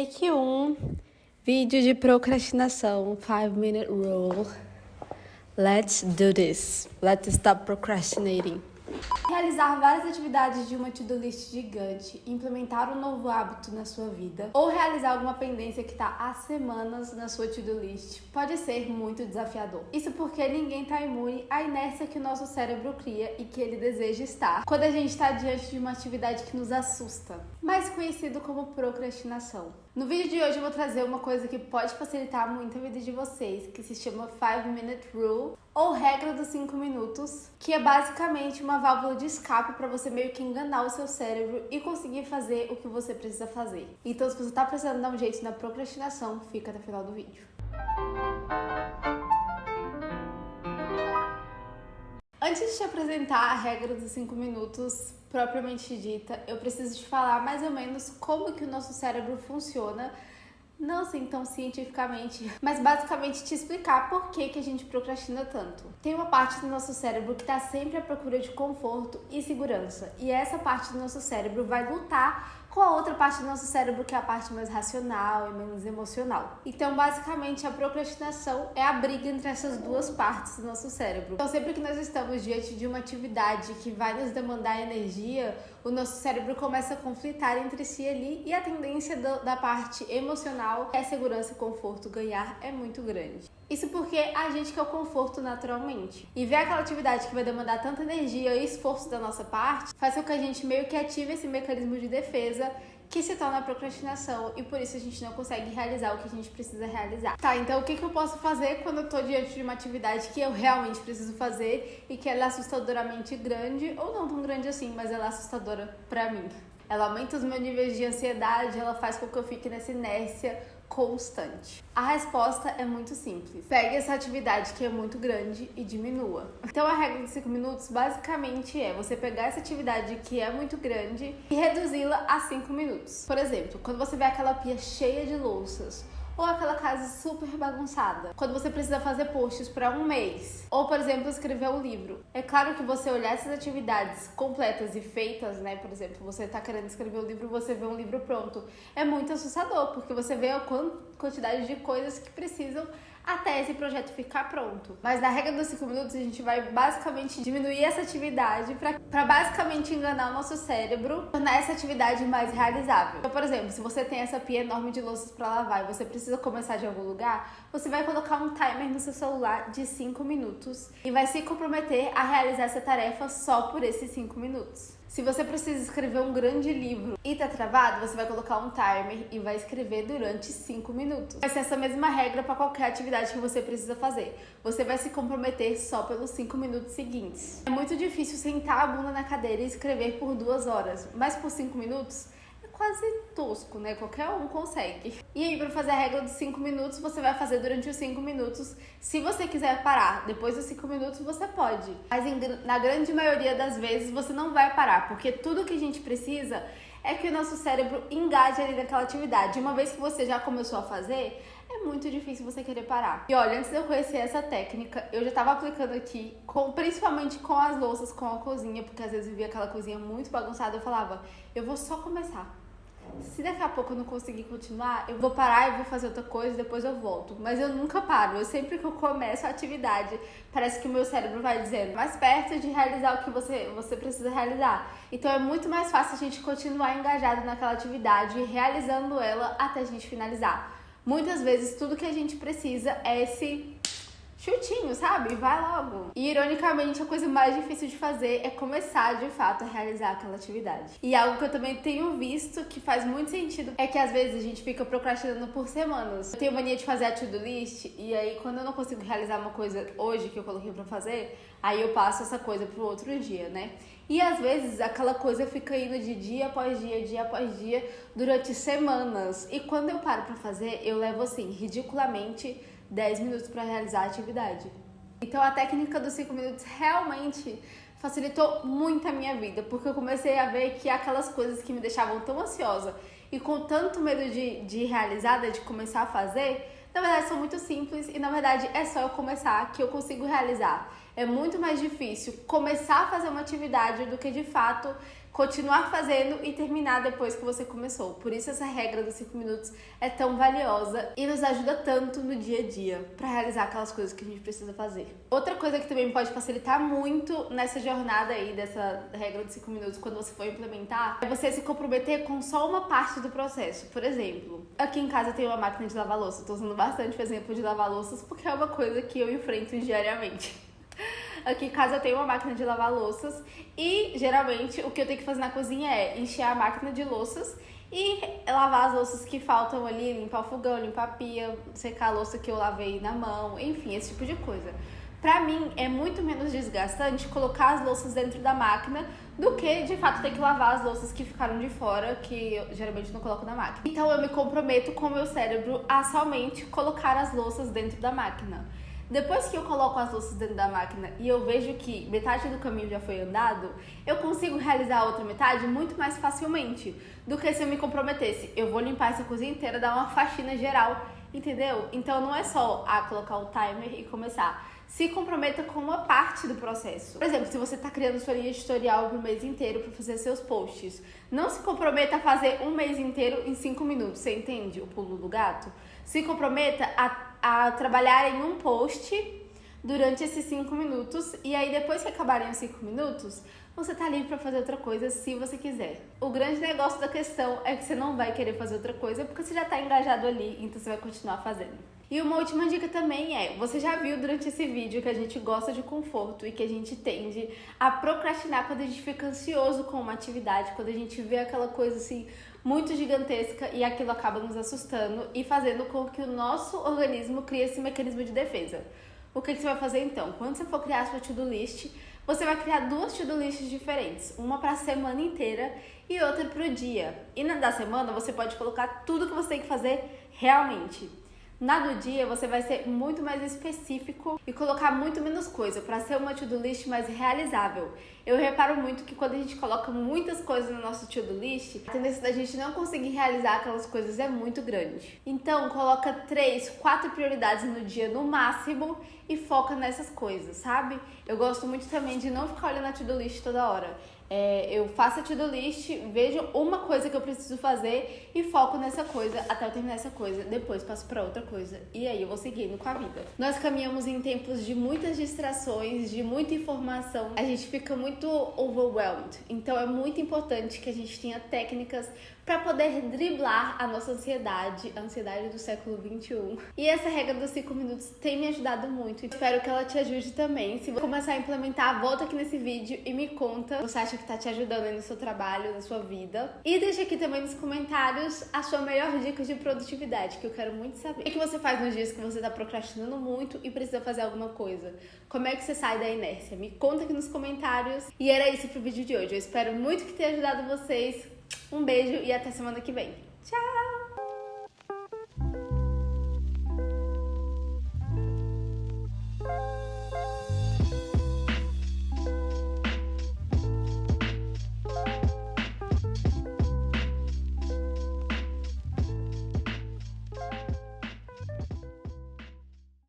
Take 1, vídeo de procrastinação, 5-minute rule. Let's do this. Let's stop procrastinating. Realizar várias atividades de uma to-do list gigante, implementar um novo hábito na sua vida ou realizar alguma pendência que está há semanas na sua to-do list pode ser muito desafiador. Isso porque ninguém está imune à inércia que o nosso cérebro cria e que ele deseja estar quando a gente está diante de uma atividade que nos assusta, mais conhecido como procrastinação. No vídeo de hoje eu vou trazer uma coisa que pode facilitar muito a vida de vocês, que se chama 5-minute rule, ou regra dos 5 minutos, que é basicamente uma válvula de escape para você meio que enganar o seu cérebro e conseguir fazer o que você precisa fazer. Então, se você está precisando dar um jeito na procrastinação, fica até o final do vídeo. Antes de te apresentar a regra dos 5 minutos propriamente dita, eu preciso te falar mais ou menos como que o nosso cérebro funciona, não assim tão cientificamente, mas basicamente te explicar por que a gente procrastina tanto. Tem uma parte do nosso cérebro que está sempre à procura de conforto e segurança, e essa parte do nosso cérebro vai lutar com a outra parte do nosso cérebro, que é a parte mais racional e menos emocional. Então, basicamente, a procrastinação é a briga entre essas duas partes do nosso cérebro. Então, sempre que nós estamos diante de uma atividade que vai nos demandar energia, o nosso cérebro começa a conflitar entre si ali, e a tendência da parte emocional, que é segurança e conforto, ganhar é muito grande. Isso porque a gente quer o conforto naturalmente. E ver aquela atividade que vai demandar tanta energia e esforço da nossa parte faz com que a gente meio que ative esse mecanismo de defesa que se torna a procrastinação, e por isso a gente não consegue realizar o que a gente precisa realizar. Tá, então o que eu posso fazer quando eu tô diante de uma atividade que eu realmente preciso fazer e que ela é assustadoramente grande, ou não tão grande assim, mas ela é assustadora pra mim? Ela aumenta os meus níveis de ansiedade, ela faz com que eu fique nessa inércia constante. A resposta é muito simples. Pegue essa atividade que é muito grande e diminua. Então a regra dos 5 minutos basicamente é você pegar essa atividade que é muito grande e reduzi-la a 5 minutos. Por exemplo, quando você vê aquela pia cheia de louças, ou aquela casa super bagunçada, quando você precisa fazer posts para um mês, ou, por exemplo, escrever um livro. É claro que você olhar essas atividades completas e feitas, né? Por exemplo, você tá querendo escrever um livro, você vê um livro pronto. É muito assustador, porque você vê a quantidade de coisas que precisam até esse projeto ficar pronto. Mas na regra dos 5 minutos, a gente vai basicamente diminuir essa atividade para basicamente enganar o nosso cérebro, tornar essa atividade mais realizável. Então, por exemplo, se você tem essa pia enorme de louças para lavar e você precisa começar de algum lugar, você vai colocar um timer no seu celular de 5 minutos e vai se comprometer a realizar essa tarefa só por esses 5 minutos. Se você precisa escrever um grande livro e tá travado, você vai colocar um timer e vai escrever durante 5 minutos. Vai ser essa mesma regra para qualquer atividade que você precisa fazer. Você vai se comprometer só pelos 5 minutos seguintes. É muito difícil sentar a bunda na cadeira e escrever por 2 horas, mas por 5 minutos é quase tosco, né? Qualquer um consegue. E aí, para fazer a regra dos 5 minutos, você vai fazer durante os 5 minutos. Se você quiser parar depois dos 5 minutos, você pode. Mas na grande maioria das vezes, você não vai parar, porque tudo que a gente precisa é que o nosso cérebro engaje ali naquela atividade. Uma vez que você já começou a fazer, é muito difícil você querer parar. E olha, antes de eu conhecer essa técnica, eu já tava aplicando aqui, principalmente com as louças, com a cozinha, porque às vezes eu via aquela cozinha muito bagunçada, eu falava, eu vou só começar. Se daqui a pouco eu não conseguir continuar, eu vou parar e vou fazer outra coisa, depois eu volto. Mas eu nunca paro. Eu sempre que eu começo a atividade, parece que o meu cérebro vai dizendo mais perto de realizar o que você precisa realizar. Então é muito mais fácil a gente continuar engajado naquela atividade, realizando ela até a gente finalizar. Muitas vezes tudo que a gente precisa é esse chutinho, sabe? Vai logo. E ironicamente, a coisa mais difícil de fazer é começar de fato a realizar aquela atividade. E algo que eu também tenho visto que faz muito sentido é que às vezes a gente fica procrastinando por semanas. Eu tenho mania de fazer a to-do list, e aí quando eu não consigo realizar uma coisa hoje que eu coloquei pra fazer, aí eu passo essa coisa pro outro dia, né? E às vezes aquela coisa fica indo de dia após dia após dia, durante semanas. E quando eu paro pra fazer, eu levo assim, ridiculamente 10 minutos para realizar a atividade. Então a técnica dos 5 minutos realmente facilitou muito a minha vida, porque eu comecei a ver que aquelas coisas que me deixavam tão ansiosa e com tanto medo de realizar, de começar a fazer, na verdade são muito simples e na verdade é só eu começar que eu consigo realizar. É muito mais difícil começar a fazer uma atividade do que de fato continuar fazendo e terminar depois que você começou. Por isso essa regra dos 5 minutos é tão valiosa e nos ajuda tanto no dia a dia para realizar aquelas coisas que a gente precisa fazer. Outra coisa que também pode facilitar muito nessa jornada aí dessa regra dos 5 minutos quando você for implementar é você se comprometer com só uma parte do processo. Por exemplo, aqui em casa eu tenho uma máquina de lavar louça. Estou usando bastante o exemplo de lavar louças porque é uma coisa que eu enfrento diariamente. Aqui em casa eu tenho uma máquina de lavar louças e geralmente o que eu tenho que fazer na cozinha é encher a máquina de louças e lavar as louças que faltam ali, limpar o fogão, limpar a pia, secar a louça que eu lavei na mão, enfim, esse tipo de coisa. Pra mim é muito menos desgastante colocar as louças dentro da máquina do que de fato ter que lavar as louças que ficaram de fora, que eu geralmente não coloco na máquina. Então eu me comprometo com o meu cérebro a somente colocar as louças dentro da máquina. Depois que eu coloco as louças dentro da máquina e eu vejo que metade do caminho já foi andado, eu consigo realizar a outra metade muito mais facilmente do que se eu me comprometesse. Eu vou limpar essa cozinha inteira, dar uma faxina geral, entendeu? Então não é só colocar o timer e começar. Se comprometa com uma parte do processo. Por exemplo, se você está criando sua linha editorial pro mês inteiro para fazer seus posts, não se comprometa a fazer um mês inteiro em 5 minutos. Você entende o pulo do gato? Se comprometa a trabalhar em um post durante esses 5 minutos e aí depois que acabarem os 5 minutos, você tá livre para fazer outra coisa se você quiser. O grande negócio da questão é que você não vai querer fazer outra coisa porque você já tá engajado ali, então você vai continuar fazendo. E uma última dica também é, você já viu durante esse vídeo que a gente gosta de conforto e que a gente tende a procrastinar quando a gente fica ansioso com uma atividade, quando a gente vê aquela coisa assim muito gigantesca e aquilo acaba nos assustando e fazendo com que o nosso organismo crie esse mecanismo de defesa. O que você vai fazer então? Quando você for criar a sua to-do list, você vai criar 2 to-do lists diferentes, uma para a semana inteira e outra para o dia. E na da semana você pode colocar tudo que você tem que fazer realmente. Na do dia, você vai ser muito mais específico e colocar muito menos coisa para ser uma to-do list mais realizável. Eu reparo muito que quando a gente coloca muitas coisas no nosso to-do list, a tendência da gente não conseguir realizar aquelas coisas é muito grande. Então, coloca 3, 4 prioridades no dia no máximo e foca nessas coisas, sabe? Eu gosto muito também de não ficar olhando a to-do list toda hora. Eu faço a to-do list, vejo uma coisa que eu preciso fazer e foco nessa coisa até eu terminar essa coisa. Depois passo para outra coisa e aí eu vou seguindo com a vida. Nós caminhamos em tempos de muitas distrações, de muita informação. A gente fica muito overwhelmed. Então é muito importante que a gente tenha técnicas para poder driblar a nossa ansiedade, a ansiedade do século 21. E essa regra dos 5 minutos tem me ajudado muito. Espero que ela te ajude também. Se você começar a implementar, volta aqui nesse vídeo e me conta se você acha que tá te ajudando aí no seu trabalho, na sua vida. E deixa aqui também nos comentários a sua melhor dica de produtividade, que eu quero muito saber. O que você faz nos dias que você tá procrastinando muito e precisa fazer alguma coisa? Como é que você sai da inércia? Me conta aqui nos comentários. E era isso pro vídeo de hoje. Eu espero muito que tenha ajudado vocês. Um beijo e até semana que vem. Tchau!